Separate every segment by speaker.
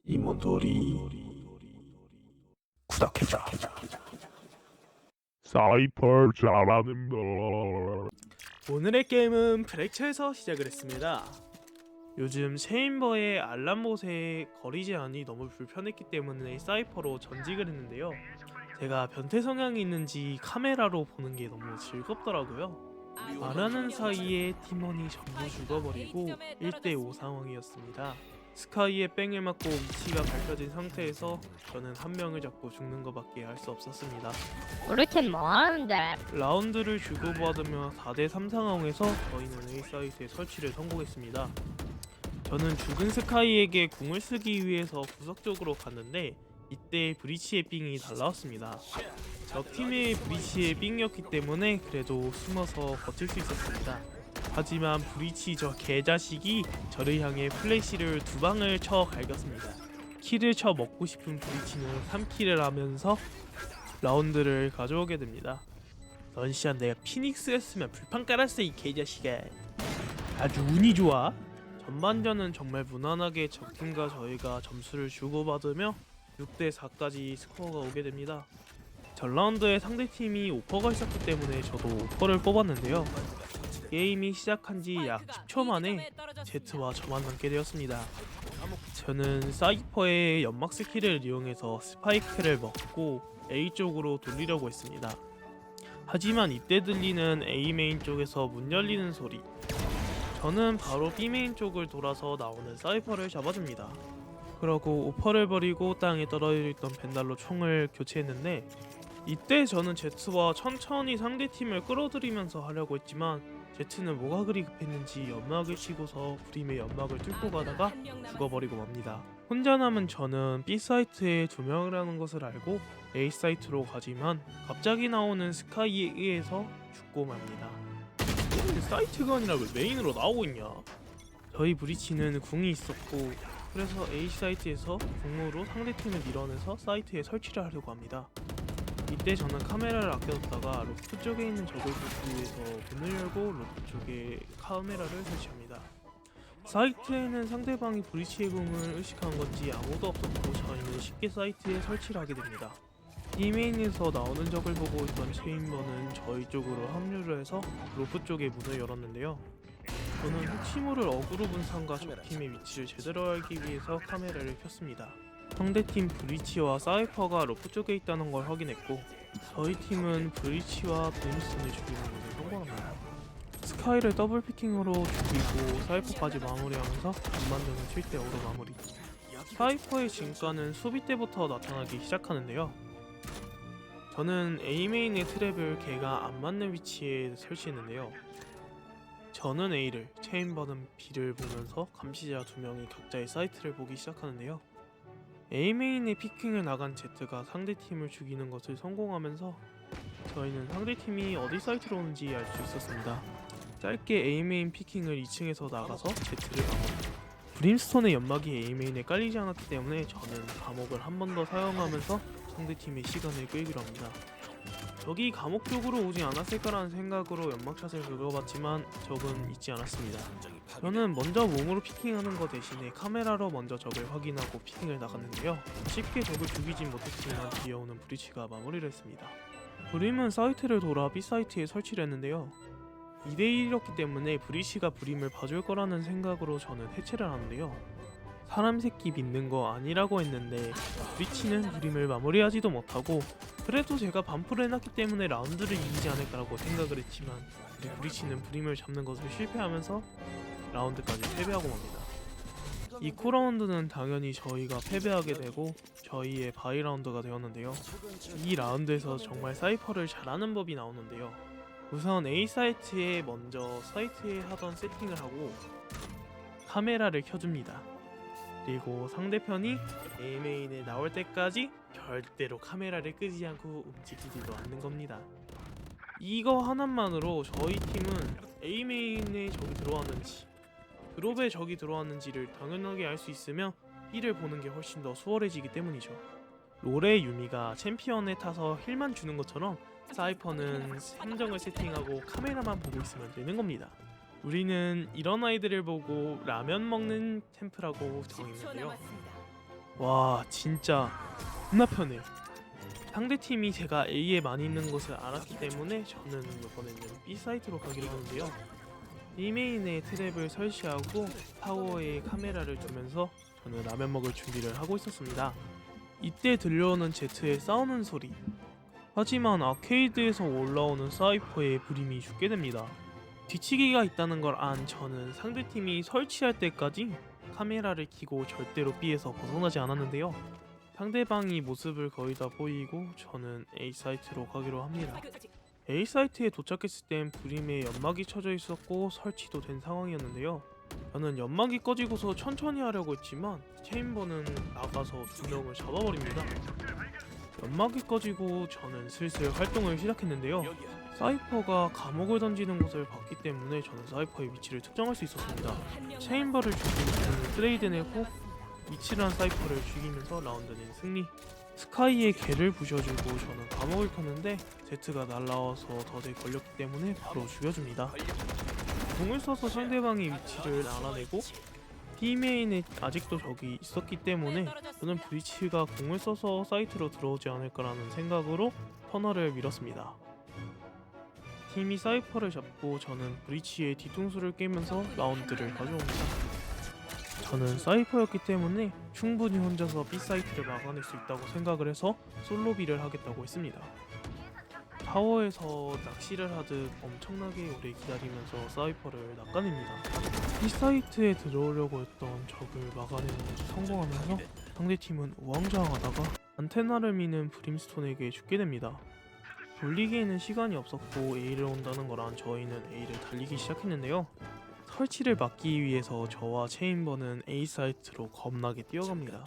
Speaker 1: 이모돌이 구독해줘.
Speaker 2: 사이퍼 잘하는 걸.
Speaker 3: 오늘의 게임은 브렉처에서 시작을 했습니다. 요즘 체인버의 알람봇의 거리 제한이 너무 불편했기 때문에 사이퍼로 전직을 했는데요. 제가 변태 성향이 있는지 카메라로 보는 게 너무 즐겁더라고요. 말하는 사이에 팀원이 전부 죽어버리고 1대5 상황이었습니다. 스카이의 뺑을 맞고 위치가 밝혀진 상태에서 저는 한 명을 잡고 죽는 것밖에 할 수 없었습니다.
Speaker 4: 우리 팀 뭐하는데?
Speaker 3: 라운드를 주고받으며 4대3 상황에서 저희는 A사이트에 설치를 성공했습니다. 저는 죽은 스카이에게 궁을 쓰기 위해서 구석 쪽으로 갔는데 이때 브리치의 삥이 날라왔습니다. 적 팀의 브리치의 삥이었기 때문에 그래도 숨어서 버틸 수 있었습니다. 하지만 브리치 저 개자식이 저를 향해 플래시를 2방을 쳐 갈겼습니다. 킬을 쳐 먹고 싶은 브리치는 3킬을 하면서 라운드를 가져오게 됩니다. 넌 시간 내가 피닉스였으면 불판 깔았어 이 개자식아. 아주 운이 좋아. 전반전은 정말 무난하게 적팀과 저희가 점수를 주고받으며 6대4까지 스코어가 오게 됩니다. 전 라운드에 상대팀이 오퍼가 있었기 때문에 저도 오퍼를 뽑았는데요. 게임이 시작한 지 약 10초 만에 제트와 저만 남게 되었습니다. 저는 사이퍼의 연막 스킬을 이용해서 스파이크를 먹고 A 쪽으로 돌리려고 했습니다. 하지만 이때 들리는 A 메인 쪽에서 문 열리는 소리. 저는 바로 B 메인 쪽을 돌아서 나오는 사이퍼를 잡아줍니다. 그러고 오퍼를 버리고 땅에 떨어져 있던 벤달로 총을 교체했는데 이때 저는 제트와 천천히 상대팀을 끌어들이면서 하려고 했지만 제트는 뭐가 그리 급했는지 연막을 치고서 브림의 연막을 뚫고 가다가 죽어버리고 맙니다. 혼자 남은 저는 B사이트에 2명이라는 것을 알고 A사이트로 가지만 갑자기 나오는 스카이에 의해서 죽고 맙니다. 사이트가 아니라 왜 메인으로 나오고 있냐? 저희 브리치는 궁이 있었고 그래서 A사이트에서 궁으로 상대팀을 밀어내서 사이트에 설치를 하려고 합니다. 이때 저는 카메라를 아껴뒀다가 로프 쪽에 있는 적을 보기 위해서 문을 열고 로프 쪽에 카메라를 설치합니다. 사이트에는 상대방이 브리치의 궁을 의식한 건지 아무도 없었고 저희는 쉽게 사이트에 설치를 하게 됩니다. B메인에서 나오는 적을 보고 있던 체인버는 저희 쪽으로 합류를 해서 로프 쪽에 문을 열었는데요. 저는 혹시 모를 어그로 분산과 적팀의 위치를 제대로 알기 위해서 카메라를 켰습니다. 상대팀 브리치와 사이퍼가 로프 쪽에 있다는 걸 확인했고 저희 팀은 브리치와 브림스톤을 죽이는 것을 성공합니다. 스카이를 더블 피킹으로 죽이고 사이퍼까지 마무리하면서 전반전은 7대5로 마무리. 사이퍼의 진가는 수비 때부터 나타나기 시작하는데요. 저는 A메인의 트랩을 걔가 안 맞는 위치에 설치했는데요. 저는 A를, 체인버는 B를 보면서 감시자 2명이 각자의 사이트를 보기 시작하는데요. A메인의 피킹을 나간 Z가 상대팀을 죽이는 것을 성공하면서 저희는 상대팀이 어디 사이트로 오는지 알 수 있었습니다. 짧게 A메인 피킹을 2층에서 나가서 Z를 마무리. 브림스톤의 연막이 A메인에 깔리지 않았기 때문에 저는 감옥을 한 번 더 사용하면서 상대팀의 시간을 끌기로 합니다. 적이 감옥 쪽으로 오지 않았을까라는 생각으로 연막샷을 긁어봤지만 적은 있지 않았습니다. 저는 먼저 몸으로 피킹하는 것 대신에 카메라로 먼저 적을 확인하고 피킹을 나갔는데요. 쉽게 적을 죽이진 못했지만 뒤에 오는 브리치가 마무리를 했습니다. 브림은 사이트를 돌아 B사이트에 설치를 했는데요. 2대1이었기 때문에 브리치가 브림을 봐줄 거라는 생각으로 저는 해체를 하는데요. 사람 새끼 믿는 거 아니라고 했는데 브리치는 브림을 마무리하지도 못하고 그래도 제가 반프를 해놨기 때문에 라운드를 이기지 않을까라고 생각을 했지만 우리 브리치는 브림을 잡는 것을 실패하면서 라운드까지 패배하고 맙니다. 이 코라운드는 당연히 저희가 패배하게 되고 저희의 바이 라운드가 되었는데요. 이 라운드에서 정말 사이퍼를 잘하는 법이 나오는데요. 우선 A사이트에 먼저 사이트에 하던 세팅을 하고 카메라를 켜줍니다. 그리고 상대편이 A메인에 나올 때까지 절대로 카메라를 끄지 않고 움직이지도 않는 겁니다. 이거 하나만으로 저희 팀은 A메인에 적이 들어왔는지 드롭에 적이 들어왔는지를 당연하게 알 수 있으며 B를 보는 게 훨씬 더 수월해지기 때문이죠. 롤의 유미가 챔피언에 타서 힐만 주는 것처럼 사이퍼는 함정을 세팅하고 카메라만 보고 있으면 되는 겁니다. 우리는 이런 아이들을 보고 라면 먹는 템프라고 정했는데요. 와 진짜 겁나 편해요. 상대팀이 제가 A에 많이 있는 것을 알았기 때문에 저는 이번에는 B 사이트로 가기로 하는데요. B메인에 트랩을 설치하고 타워에 카메라를 두면서 저는 라면 먹을 준비를 하고 있었습니다. 이때 들려오는 제트의 싸우는 소리. 하지만 아케이드에서 올라오는 사이퍼의 브림이 죽게 됩니다. 뒤치기가 있다는 걸 안 저는 상대팀이 설치할 때까지 카메라를 켜고 절대로 B에서 벗어나지 않았는데요. 상대방이 모습을 거의 다 보이고 저는 A 사이트로 가기로 합니다. A 사이트에 도착했을 땐 브림에 연막이 쳐져 있었고 설치도 된 상황이었는데요. 저는 연막이 꺼지고서 천천히 하려고 했지만 체인버는 나가서 두 명을 잡아버립니다. 연막이 꺼지고 저는 슬슬 활동을 시작했는데요. 사이퍼가 감옥을 던지는 것을 봤기 때문에 저는 사이퍼의 위치를 특정할 수 있었습니다. 체인버를 죽이고 저는 트레이드 내고 위치를 한 사이퍼를 죽이면서 라운드는 승리. 스카이의 개를 부셔주고 저는 감옥을 켰는데 제트가 날라와서 덫에 걸렸기 때문에 바로 죽여줍니다. 공을 써서 상대방의 위치를 알아내고 B메인에 아직도 적이 있었기 때문에 저는 브리치가 공을 써서 사이트로 들어오지 않을까라는 생각으로 터널을 밀었습니다. 팀이 사이퍼를 잡고 저는 브리치의 뒤통수를 깨면서 라운드를 가져옵니다. 저는 사이퍼였기 때문에 충분히 혼자서 B사이트를 막아낼 수 있다고 생각을 해서 솔로비를 하겠다고 했습니다. 타워에서 낚시를 하듯 엄청나게 오래 기다리면서 사이퍼를 낚아냅니다. B사이트에 들어오려고 했던 적을 막아내는 데 성공하면서 상대팀은 우왕좌왕하다가 안테나를 미는 브림스톤에게 죽게 됩니다. 돌리기에는 시간이 없었고 A를 온다는 거란 저희는 A를 달리기 시작했는데요. 설치를 막기 위해서 저와 체인버는 A 사이트로 겁나게 뛰어갑니다.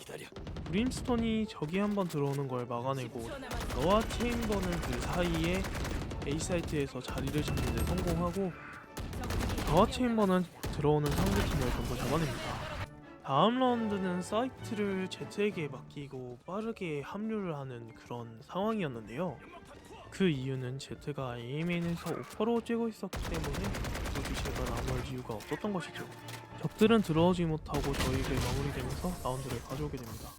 Speaker 3: 브림스톤이 적이 한번 들어오는 걸 막아내고 저와 체인버는 그 사이에 A 사이트에서 자리를 잡는 데 성공하고 저와 체인버는 들어오는 상대팀을 전부 잡아냅니다. 다음 라운드는 사이트를 제트에게 맡기고 빠르게 합류를 하는 그런 상황이었는데요. 그 이유는 제트가 A맨에서 오퍼로 쬐고 있었기 때문에 굳이 제가 남을 이유가 없었던 것이죠. 적들은 들어오지 못하고 저에게 마무리되면서 라운드를 가져오게 됩니다.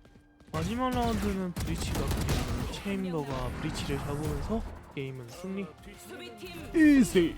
Speaker 3: 마지막 라운드는 브리치가 그리고 체인버가 브리치를 잡으면서 게임은 승리.
Speaker 2: easy.